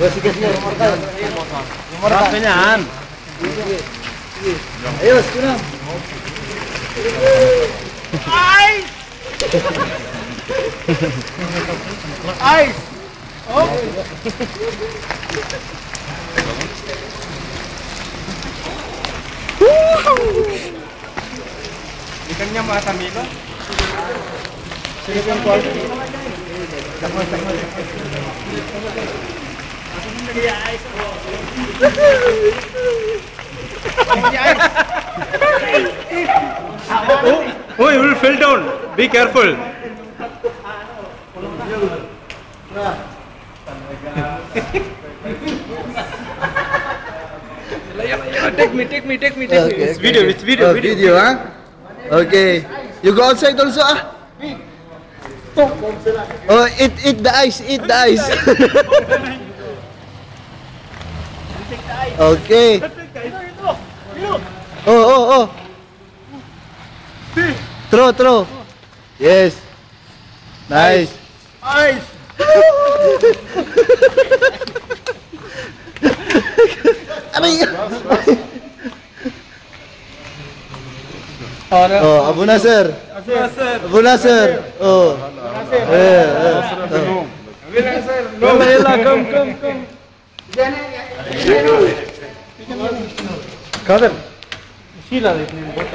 Oh, sige, sige. Marami na yan. Ayos, ko na. Ice! Ice! Oh! Ikan niya matamilo? Sige po yung quality. Oh, you will fall down. Be careful. Take me. Okay, It's video. Video, huh? Okay. You go outside also, ah? Oh, eat the ice. Okay. Oh. Throw. Yes. Nice. Ice. Oh, Abu Nasir. Oh. Yalla, come. Kader. Sheila देखने में बहुत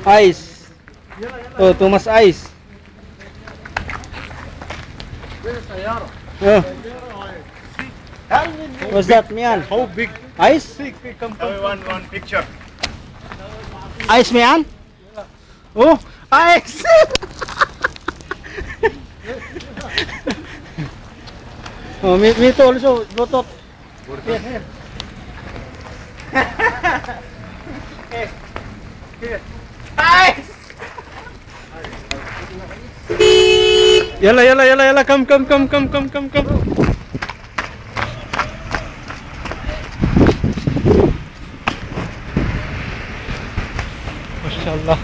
ice. Oh, too much ice. Yeah. What's that, man? How big? Ice? Come. One picture. Ice, man? Oh, ice! Oh, me too also. Botot. Here. Ice! Yalla, come. Mashallah.